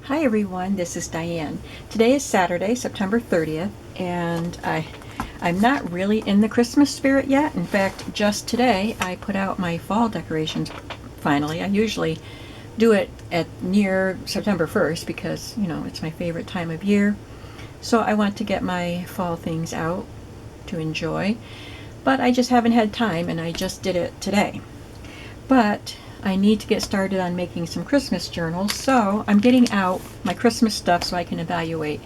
Hi everyone, this is Diane. Today is Saturday, September 30th, and I'm not really in the Christmas spirit yet. In fact, just today I put out my fall decorations finally. I usually do it at near September 1st because, you know, it's my favorite time of year. So I want to get my fall things out to enjoy, but I just haven't had time and I just did it today. But I need to get started on making some Christmas journals, so I'm getting out my Christmas stuff so I can evaluate.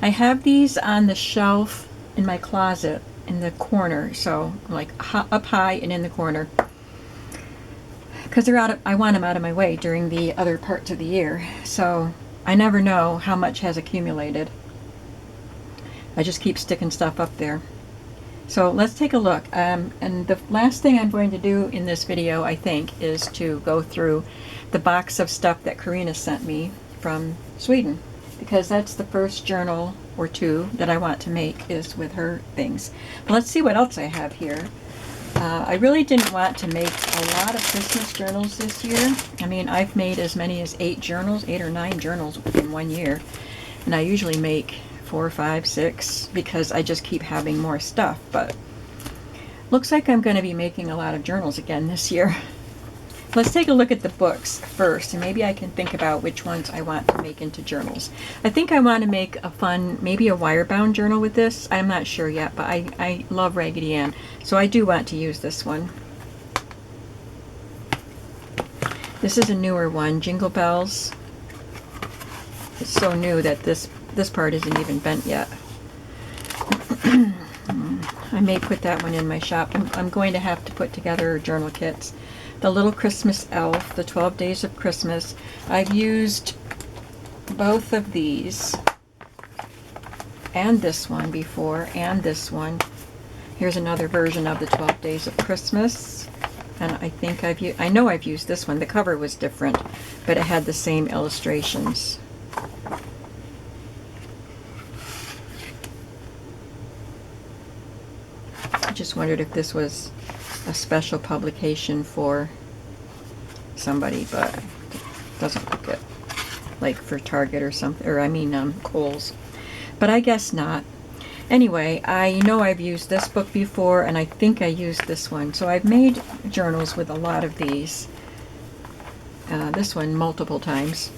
I have these on the shelf in my closet in the corner, so like up high and in the corner, because I want them out of my way during the other parts of the year. So I never know how much has accumulated. I just keep sticking stuff up there. So let's take a look. And the last thing I'm going to do in this video, I think, is to go through the box of stuff that Karina sent me from Sweden, because that's the first journal or two that I want to make is with her things. But let's see what else I have here. I really didn't want to make a lot of Christmas journals this year. I mean, I've made as many as 8 or 9 journals in one year, and I usually make 4, 5, 6 because I just keep having more stuff. But looks like I'm going to be making a lot of journals again this year. Let's take a look at the books first, and maybe I can think about which ones I want to make into journals. I think I want to make a fun, maybe a wire-bound journal with this. I'm not sure yet, but I love Raggedy Ann, so I do want to use this one. This is a newer one, Jingle Bells. It's so new that this part isn't even bent yet. I may put that one in my shop. I'm going to have to put together journal kits. The Little Christmas Elf, the 12 Days of Christmas. I've used both of these and this one before, and this one. Here's another version of the 12 Days of Christmas. And I think I know I've used this one. The cover was different, but it had the same illustrations. I just wondered if this was a special publication for somebody, but it doesn't look it. Like for Target or something, or I mean Kohl's. But I guess not. Anyway, I know I've used this book before, and I think I used this one. So I've made journals with a lot of these. This one multiple times.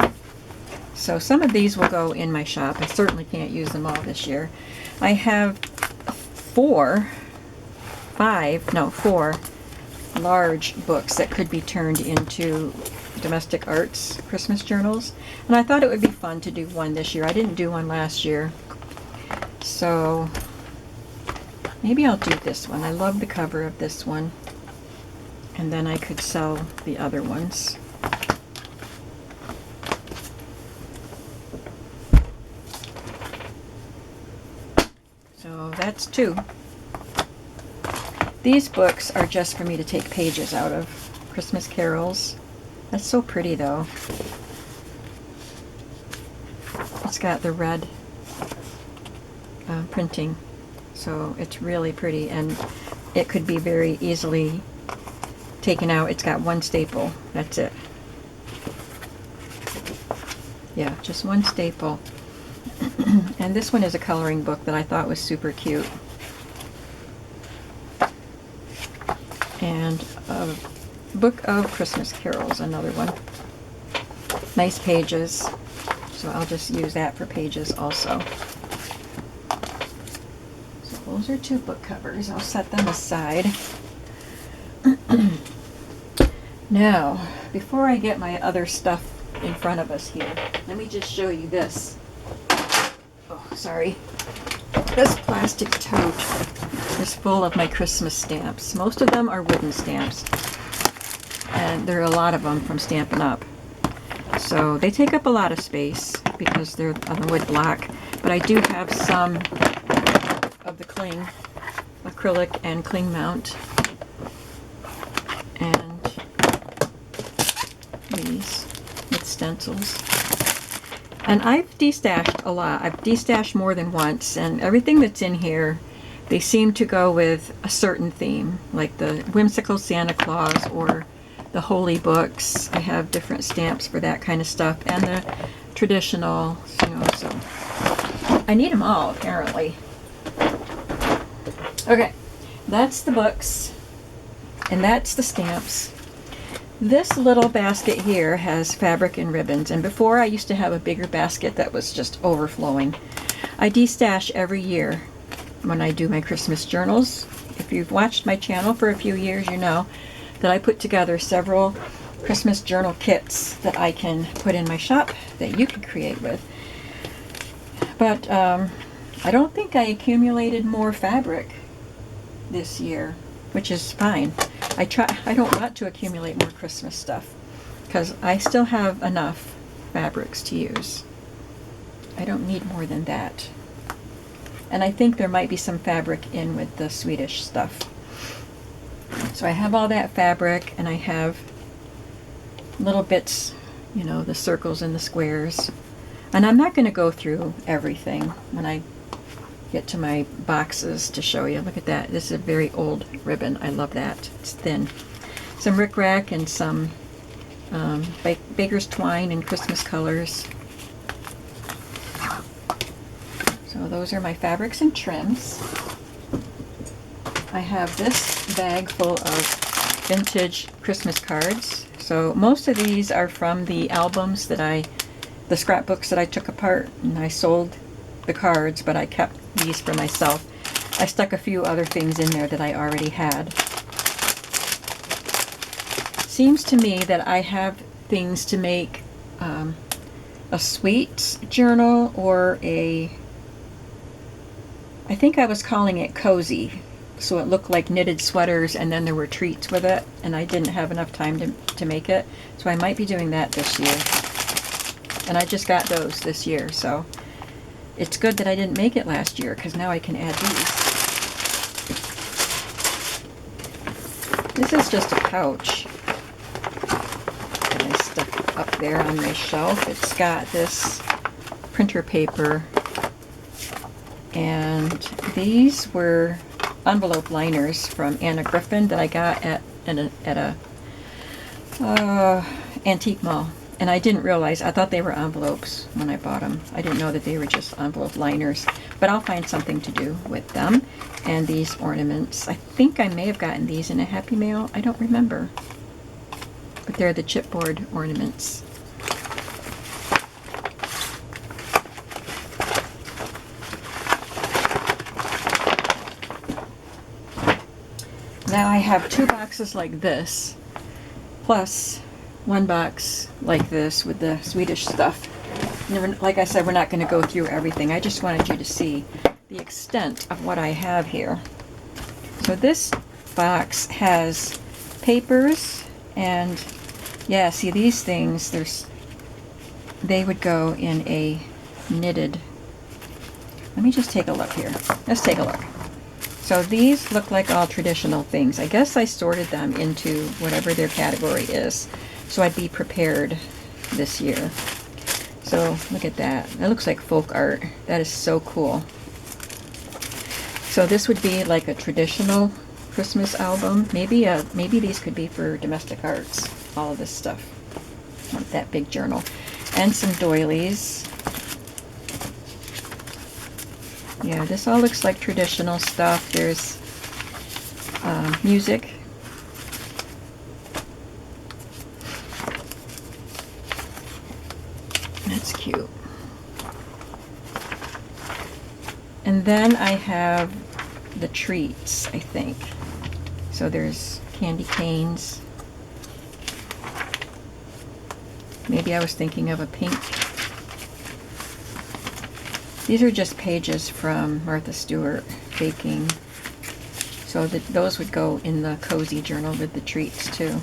So some of these will go in my shop. I certainly can't use them all this year. I have 4 large books that could be turned into domestic arts Christmas journals, and I thought it would be fun to do one this year. I didn't do one last year, so maybe I'll do this one. I love the cover of this one, and then I could sell the other ones. So that's 2. These books are just for me to take pages out of. Christmas carols. That's so pretty though. It's got the red printing, so it's really pretty, and it could be very easily taken out. It's got one staple. That's it. Yeah, just one staple. And this one is a coloring book that I thought was super cute. And a book of Christmas carols, another one. Nice pages, so I'll just use that for pages also. So those are 2 book covers. I'll set them aside. Now, before I get my other stuff in front of us here, let me just show you this. Oh, sorry. This plastic tote is full of my Christmas stamps. Most of them are wooden stamps, and there are a lot of them from Stampin' Up. So they take up a lot of space because they're on the wood block, but I do have some of the cling, acrylic and cling mount, and these with stencils. And I've destashed a lot. I've destashed more than once, and everything that's in here, they seem to go with a certain theme, like the whimsical Santa Claus or the holy books. I have different stamps for that kind of stuff, and traditional, you know, so I need them all apparently. Okay, that's the books, and that's the stamps. This little basket here has fabric and ribbons, and before I used to have a bigger basket that was just overflowing. I destash every year when I do my Christmas journals. If you've watched my channel for a few years, you know that I put together several Christmas journal kits that I can put in my shop that you can create with. But I don't think I accumulated more fabric this year, which is fine. I don't want to accumulate more Christmas stuff because I still have enough fabrics to use. I don't need more than that. And I think there might be some fabric in with the Swedish stuff. So I have all that fabric, and I have little bits, you know, the circles and the squares. And I'm not going to go through everything when I get to my boxes to show you. Look at that. This is a very old ribbon. I love that. It's thin. Some rickrack and some baker's twine in Christmas colors. So those are my fabrics and trims. I have this bag full of vintage Christmas cards. So most of these are from the albums that the scrapbooks that I took apart, and I sold the cards, but I kept these for myself. I stuck a few other things in there that I already had. Seems to me that I have things to make a sweet journal or I think I was calling it cozy, so it looked like knitted sweaters and then there were treats with it, and I didn't have enough time to make it, so I might be doing that this year. And I just got those this year, so it's good that I didn't make it last year because now I can add these. This is just a pouch that I stuck up there on my shelf. It's got this printer paper, and these were envelope liners from Anna Griffin that I got at a antique mall. And I didn't realize, I thought they were envelopes when I bought them. I didn't know that they were just envelope liners. But I'll find something to do with them. And these ornaments, I think I may have gotten these in a Happy Mail. I don't remember. But they're the chipboard ornaments. Now I have 2 boxes like this, plus 1 box like this with the Swedish stuff. Like I said, we're not going to go through everything. I just wanted you to see the extent of what I have here. So this box has papers, and yeah, see these things, they would go in a knitted. Let me just take a look here. Let's take a look. So these look like all traditional things. I guess I sorted them into whatever their category is, so I'd be prepared this year. So look at that. That looks like folk art. That is so cool. So this would be like a traditional Christmas album. Maybe these could be for domestic arts. All of this stuff. That big journal. And some doilies. Yeah, this all looks like traditional stuff. There's music. That's cute. And then I have the treats, I think. So there's candy canes. Maybe I was thinking of a pink. These are just pages from Martha Stewart baking. So those would go in the cozy journal with the treats too.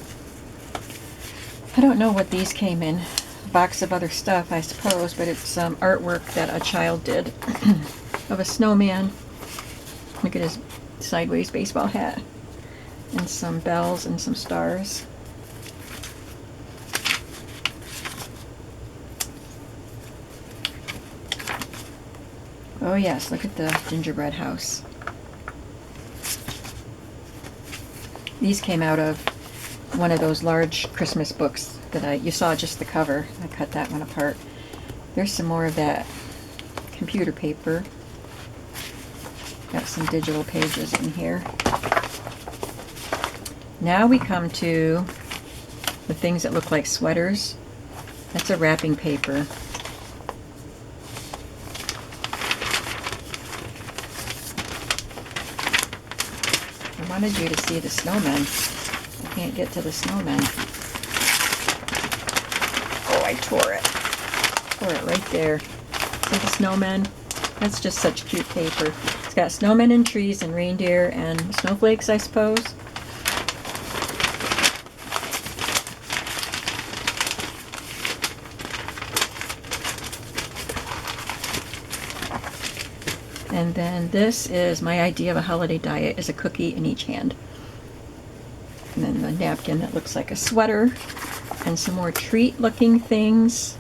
I don't know what these came in. A box of other stuff, I suppose, but it's artwork that a child did of a snowman. Look at his sideways baseball hat. And some bells and some stars. Oh yes, look at the gingerbread house. These came out of one of those large Christmas books that you saw just the cover. I cut that one apart. There's some more of that computer paper. Got some digital pages in here. Now we come to the things that look like sweaters. That's a wrapping paper. I wanted you to see the snowmen. I can't get to the snowmen. Oh, I tore it. Tore it right there. See the snowmen? That's just such cute paper. It's got snowmen and trees and reindeer and snowflakes, I suppose. And then this is my idea of a holiday diet, is a cookie in each hand. And then the napkin that looks like a sweater. And some more treat looking things.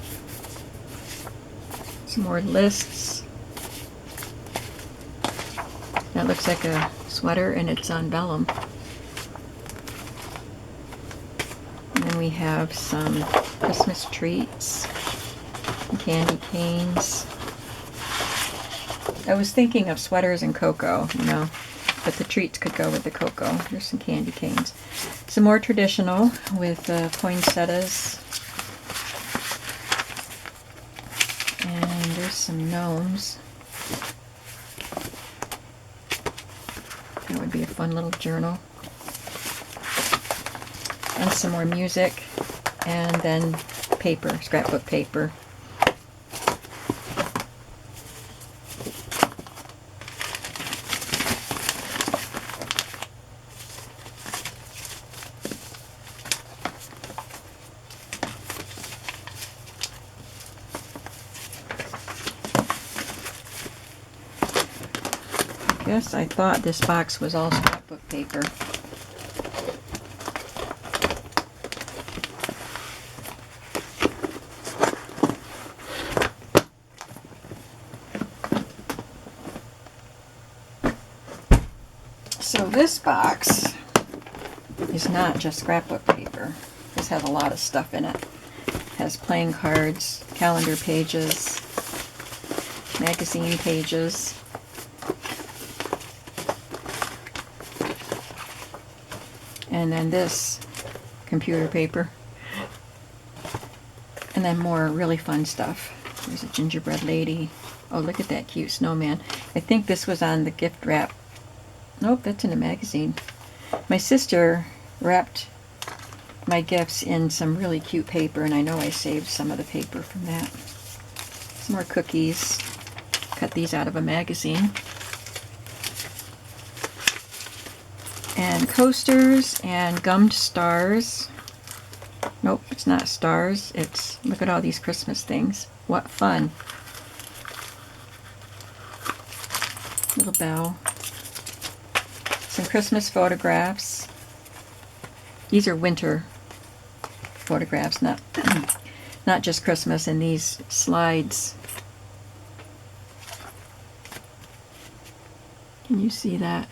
Some more lists. That looks like a sweater and it's on vellum. And then we have some Christmas treats. Candy canes. I was thinking of sweaters and cocoa, you know, but the treats could go with the cocoa. Here's some candy canes. Some more traditional with poinsettias. And there's some gnomes. That would be a fun little journal. And some more music. And then paper, scrapbook paper. Yes, I thought this box was all scrapbook paper. So this box is not just scrapbook paper. This has a lot of stuff in it. It has playing cards, calendar pages, magazine pages. And then this computer paper. And then more really fun stuff. There's a gingerbread lady. Oh, look at that cute snowman. I think this was on the gift wrap. Nope, that's in a magazine. My sister wrapped my gifts in some really cute paper, and I know I saved some of the paper from that. Some more cookies. Cut these out of a magazine. And coasters and gummed stars. Nope, it's not stars. It's, look at all these Christmas things. What fun. Little bell. Some Christmas photographs. These are winter photographs, not just Christmas. And these slides. Can you see that?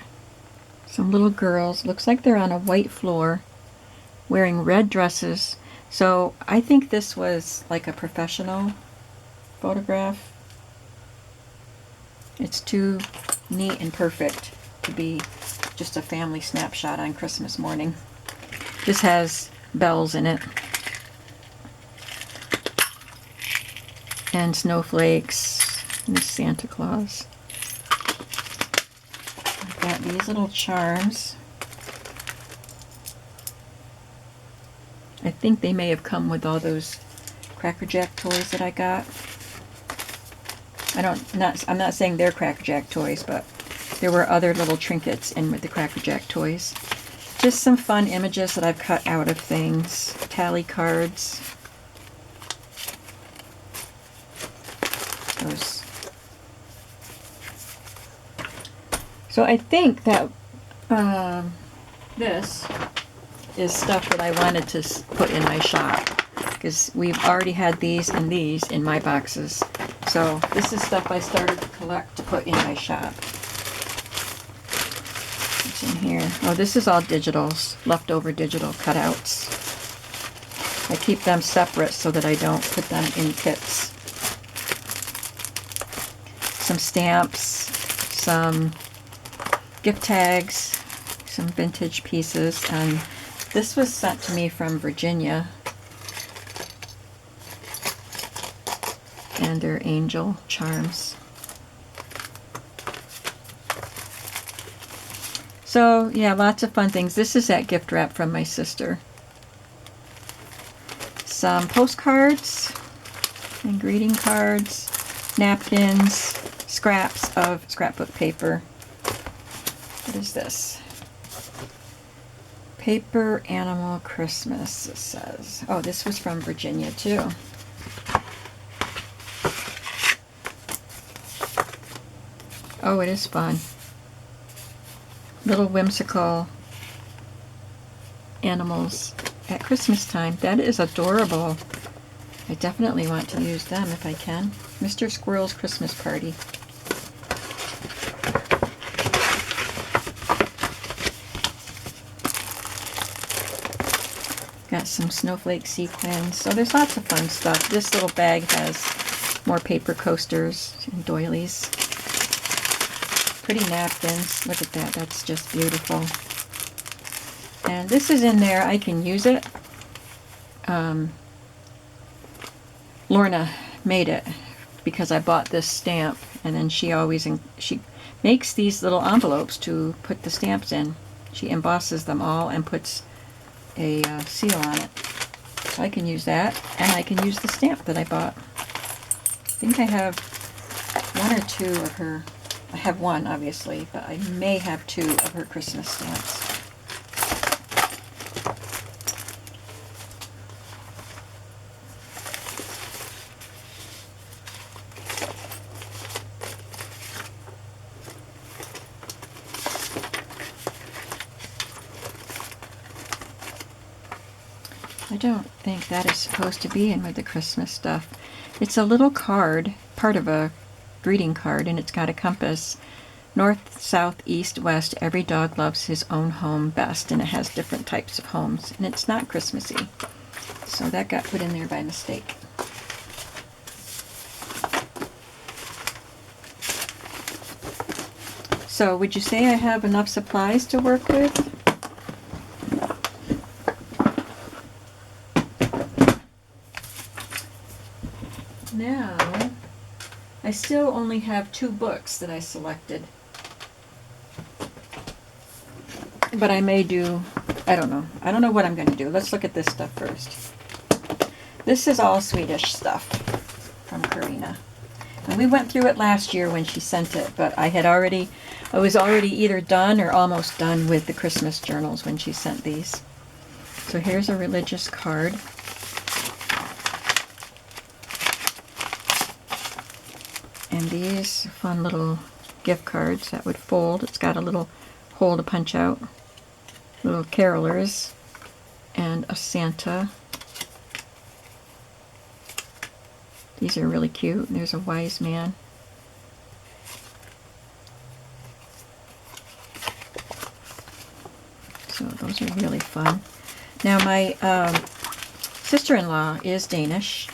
Some little girls, looks like they're on a white floor, wearing red dresses. So I think this was like a professional photograph. It's too neat and perfect to be just a family snapshot on Christmas morning. This has bells in it. And snowflakes. And Santa Claus. Got these little charms. I think they may have come with all those Cracker Jack toys that I got. I'm not saying they're Cracker Jack toys, but there were other little trinkets in with the Cracker Jack toys. Just some fun images that I've cut out of things. Tally cards. Those. So I think that this is stuff that I wanted to put in my shop, because we've already had these and these in my boxes. So this is stuff I started to collect to put in my shop. What's in here? Oh, this is all digitals, leftover digital cutouts. I keep them separate so that I don't put them in kits. some stamps, some gift tags, some vintage pieces, and this was sent to me from Virginia. And they're angel charms. So yeah, lots of fun things. This is that gift wrap from my sister. Some postcards and greeting cards, napkins, scraps of scrapbook paper. What is this? Paper Animal Christmas, it says. Oh, this was from Virginia too. Oh, it is fun. Little whimsical animals at Christmas time. That is adorable. I definitely want to use them if I can. Mr. Squirrel's Christmas Party. Got some snowflake sequins. So there's lots of fun stuff. This little bag has more paper coasters and doilies. Pretty napkins. Look at that. That's just beautiful. And this is in there. I can use it. Lorna made it because I bought this stamp, and then she makes these little envelopes to put the stamps in. She embosses them all and puts a seal on it. So I can use that, and I can use the stamp that I bought. I think I have one or two of her. I have one, obviously, but I may have two of her Christmas stamps. I don't think that is supposed to be in with the Christmas stuff. It's a little card, part of a greeting card, and it's got a compass. North, south, east, west, every dog loves his own home best, and it has different types of homes, and it's not Christmassy. So that got put in there by mistake. So would you say I have enough supplies to work with? Now, I still only have 2 books that I selected. But I may do, I don't know. I don't know what I'm going to do. Let's look at this stuff first. This is all Swedish stuff from Karina. And we went through it last year when she sent it, but I was already either done or almost done with the Christmas journals when she sent these. So here's a religious card. And these fun little gift cards that would fold. It's got a little hole to punch out. Little carolers and a Santa. These are really cute. There's a wise man. So those are really fun. Now my sister-in-law is Danish,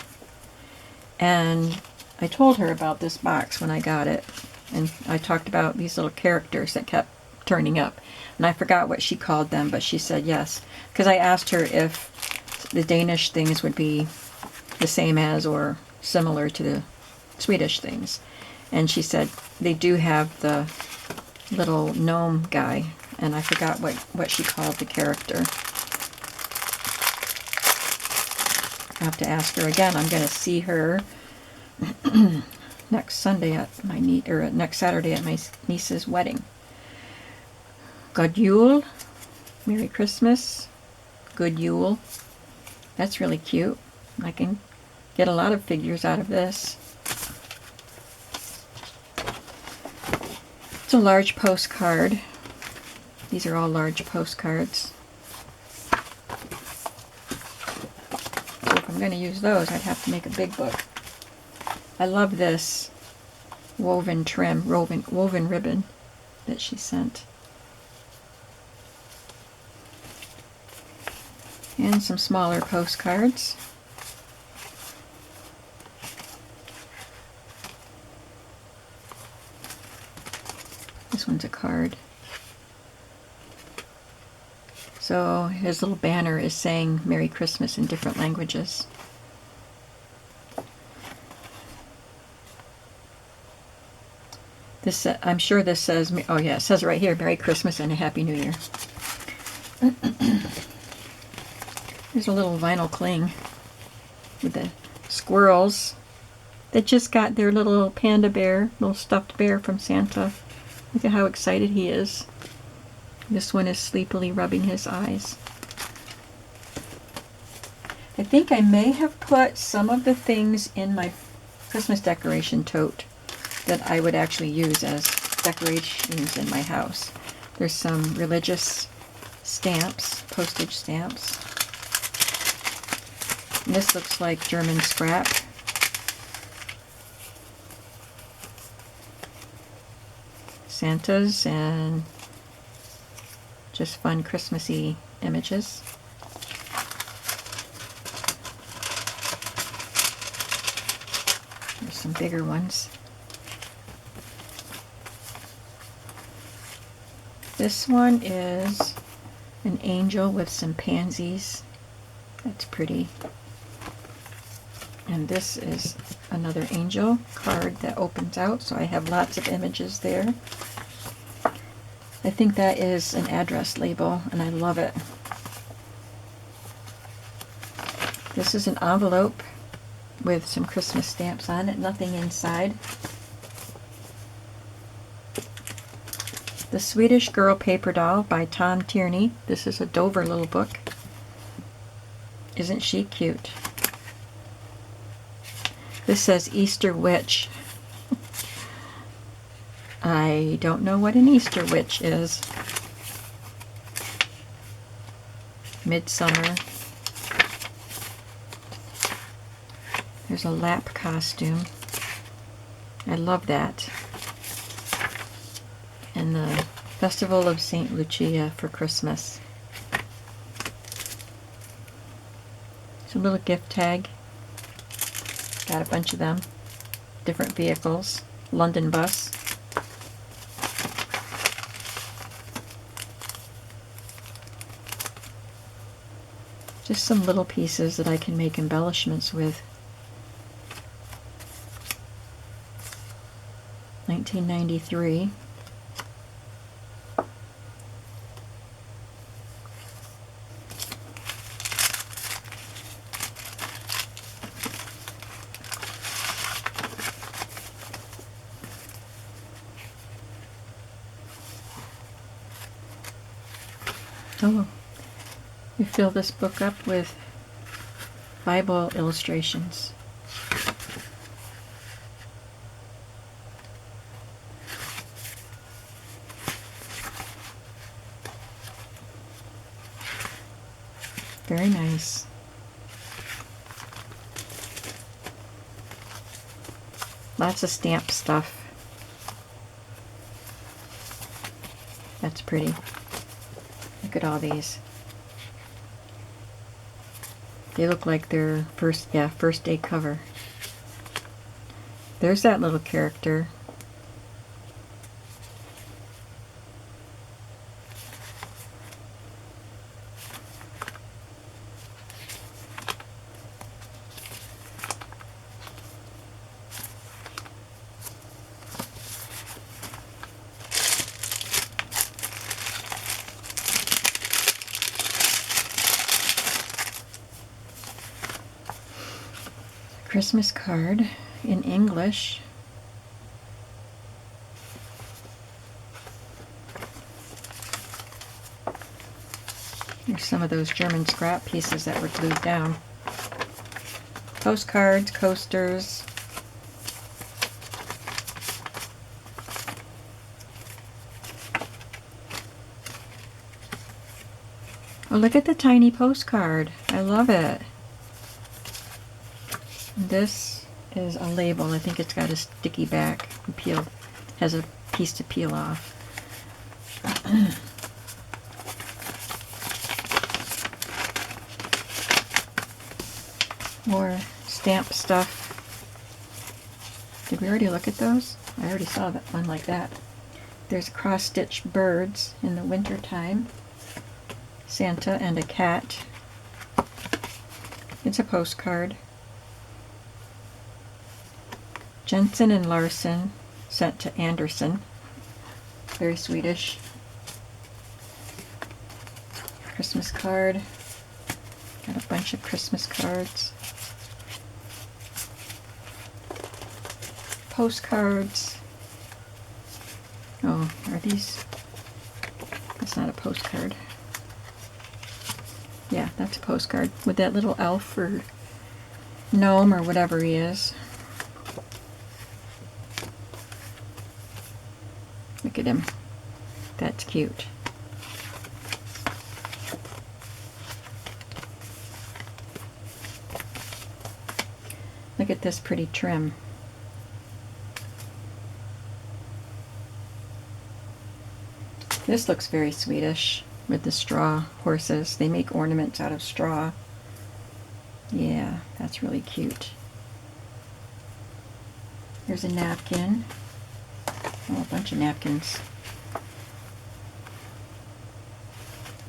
and I told her about this box when I got it, and I talked about these little characters that kept turning up, and I forgot what she called them, but she said yes, because I asked her if the Danish things would be the same as or similar to the Swedish things, and she said they do have the little gnome guy, and I forgot what she called the character. I have to ask her again. I'm going to see her next Sunday at my next Saturday at my niece's wedding. God Yule, Merry Christmas, Good Yule. That's really cute. I can get a lot of figures out of this. It's a large postcard. These are all large postcards. So if I'm going to use those, I'd have to make a big book. I love this woven ribbon that she sent. And some smaller postcards. This one's a card. So his little banner is saying Merry Christmas in different languages. This, I'm sure this says, oh yeah, it says right here, Merry Christmas and a Happy New Year. There's a little vinyl cling with the squirrels that just got their little panda bear, little stuffed bear from Santa. Look at how excited he is. This one is sleepily rubbing his eyes. I think I may have put some of the things in my Christmas decoration tote that I would actually use as decorations in my house. There's some religious stamps, postage stamps. And this looks like German scrap. Santas and just fun Christmassy images. There's some bigger ones. This one is an angel with some pansies. That's pretty. And this is another angel card that opens out, so I have lots of images there. I think that is an address label, and I love it. This is an envelope with some Christmas stamps on it, nothing inside. The Swedish Girl Paper Doll by Tom Tierney. This is a Dover little book. Isn't she cute? This says Easter Witch. I don't know what an Easter witch is. Midsummer. There's a lap costume. I love that. And the Festival of St. Lucia for Christmas. It's a little gift tag. Got a bunch of them. Different vehicles. London bus. Just some little pieces that I can make embellishments with. 1993. Oh, we fill this book up with Bible illustrations. Very nice. Lots of stamp stuff. That's pretty. Look at all these. They look like their first day cover. There's that little character. Christmas card in English. Here's some of those German scrap pieces that were glued down. Postcards, coasters. Oh, look at the tiny postcard. I love it. This is a label. I think it's got a sticky back and has a piece to peel off. More stamp stuff. Did we already look at those? I already saw that one like that. There's cross-stitched birds in the winter time. Santa and a cat. It's a postcard. Jensen and Larson sent to Anderson. Very Swedish. Christmas card. Got a bunch of Christmas cards. Postcards. Oh, are these? That's not a postcard. Yeah, that's a postcard with that little elf or gnome or whatever he is. Look at him. That's cute. Look at this pretty trim. This looks very Swedish with the straw horses. They make ornaments out of straw. Yeah, that's really cute. Here's a napkin. Oh, a bunch of napkins.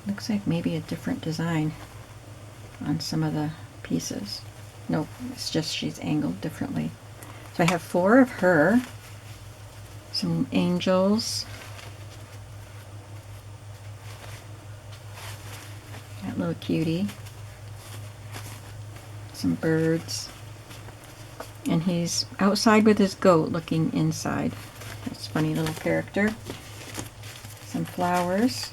Looks like maybe a different design on some of the pieces. Nope, it's just she's angled differently. So I have 4 of her. Some angels. That little cutie. Some birds. And he's outside with his goat looking inside. That's a funny little character. Some flowers.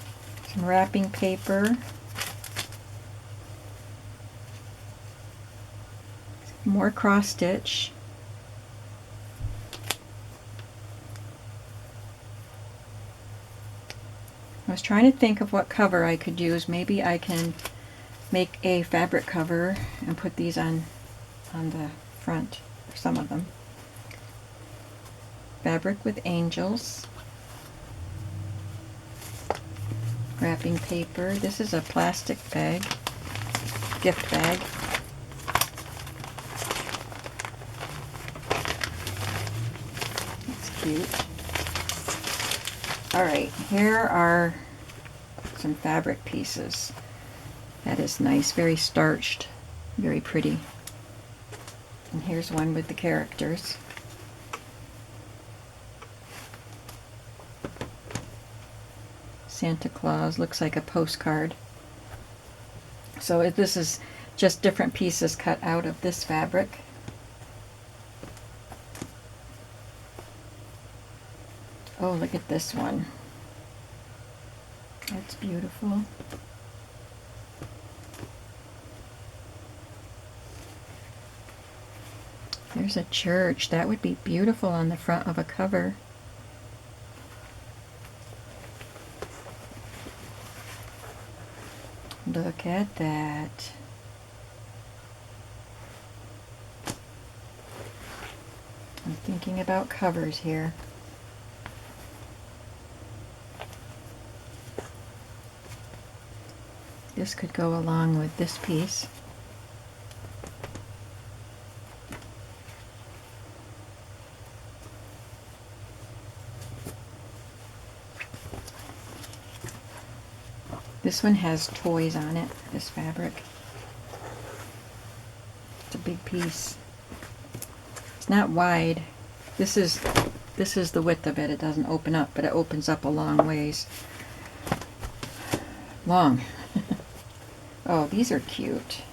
Some wrapping paper. More cross stitch. I was trying to think of what cover I could use. Maybe I can make a fabric cover and put these on the front, or some of them. Fabric with angels. Wrapping paper. This is a plastic bag, gift bag. That's cute. Alright, here are some fabric pieces. That is nice, very starched, very pretty. And here's one with the characters. Santa Claus looks like a postcard. So this is just different pieces cut out of this fabric. Oh, look at this one. That's beautiful. There's a church. That would be beautiful on the front of a cover. Look at that. I'm thinking about covers here. This could go along with this piece. This one has toys on it, this fabric. It's a big piece. It's not wide. This is the width of it. It doesn't open up, but it opens up a long ways. Long. Oh, these are cute.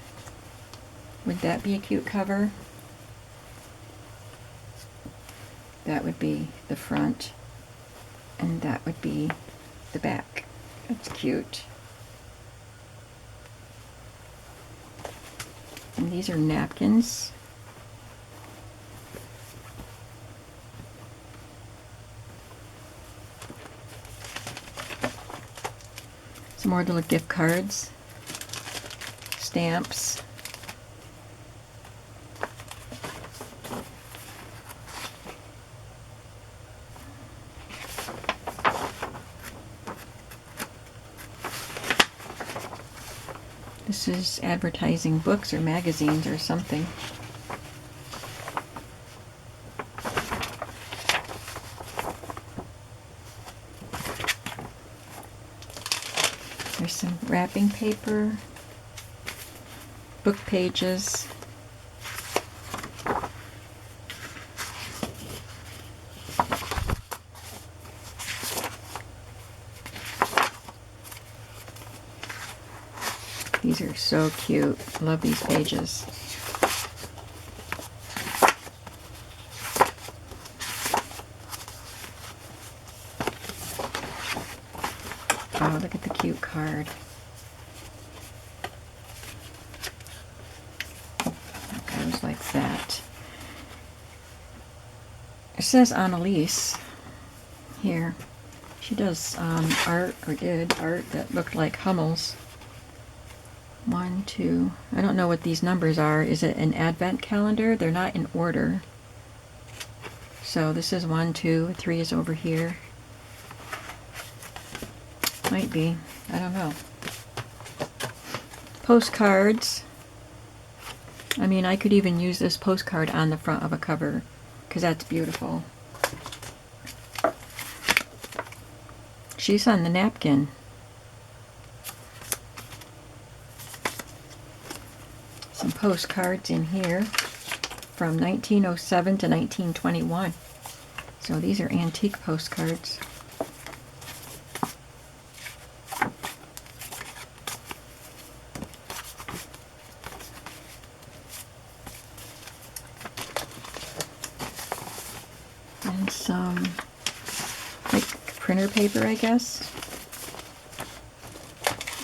Would that be a cute cover? That would be the front, and that would be the back. That's cute. And these are napkins. Some more little gift cards. Stamps. This is advertising books or magazines or something. There's some wrapping paper, book pages. These are so cute. Love these pages. Oh, look at the cute card. It goes like that. It says Annalise here. She does art, or did art, that looked like Hummels. 1, 2, I don't know what these numbers are. Is it an advent calendar? They're not in order. So this is 1, 2, 3 is over here. Might be. I don't know. Postcards. I mean, I could even use this postcard on the front of a cover, because that's beautiful. She's on the napkin. Some postcards in here from 1907 to 1921. So these are antique postcards. And some like printer paper, I guess.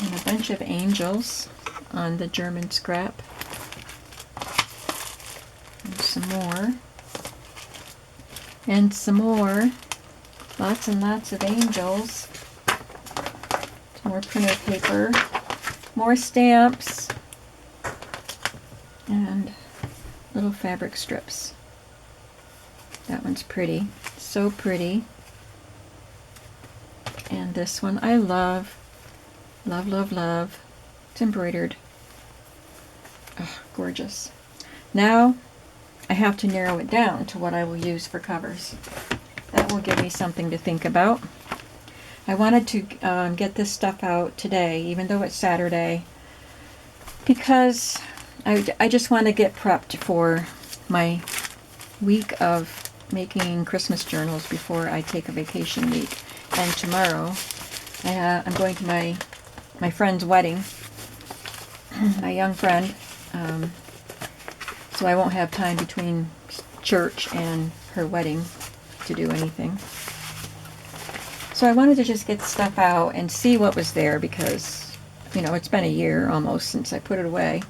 And a bunch of angels on the German scrap. Some more, and some more, lots and lots of angels, some more printer paper, more stamps, and little fabric strips. That one's pretty, so pretty. And this one I love, love, love, love. It's embroidered. Oh, gorgeous. Now I have to narrow it down to what I will use for covers. That will give me something to think about. I wanted to get this stuff out today, even though it's Saturday, because I just want to get prepped for my week of making Christmas journals before I take a vacation week. And tomorrow, I'm going to my friend's wedding, my young friend. So I won't have time between church and her wedding to do anything. So I wanted to just get stuff out and see what was there, because, you know, it's been a year almost since I put it away.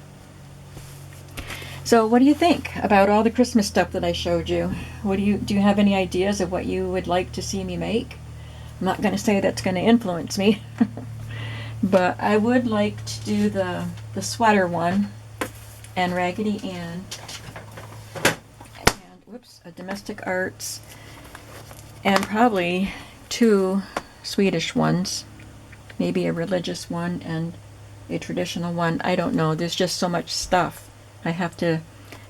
So what do you think about all the Christmas stuff that I showed you? Do you have any ideas of what you would like to see me make? I'm not going to say that's going to influence me, but I would like to do the sweater one, and Raggedy Ann, and whoops, a domestic arts, and probably 2 Swedish ones, maybe a religious one and a traditional one. I don't know. There's just so much stuff. I have to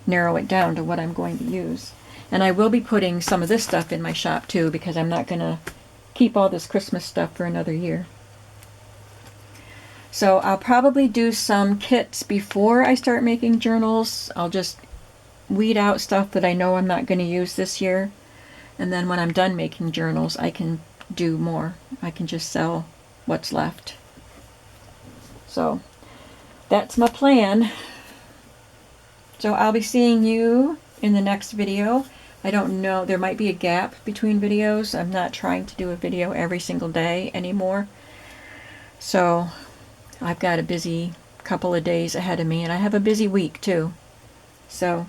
narrow it down to what I'm going to use. And I will be putting some of this stuff in my shop too, because I'm not going to keep all this Christmas stuff for another year. So I'll probably do some kits before I start making journals. I'll just weed out stuff that I know I'm not going to use this year. And then when I'm done making journals, I can do more. I can just sell what's left. So that's my plan. So I'll be seeing you in the next video. I don't know, there might be a gap between videos. I'm not trying to do a video every single day anymore. So I've got a busy couple of days ahead of me, and I have a busy week too. So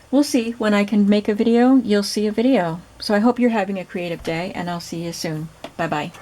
we'll see. When I can make a video, you'll see a video. So I hope you're having a creative day, and I'll see you soon. Bye-bye.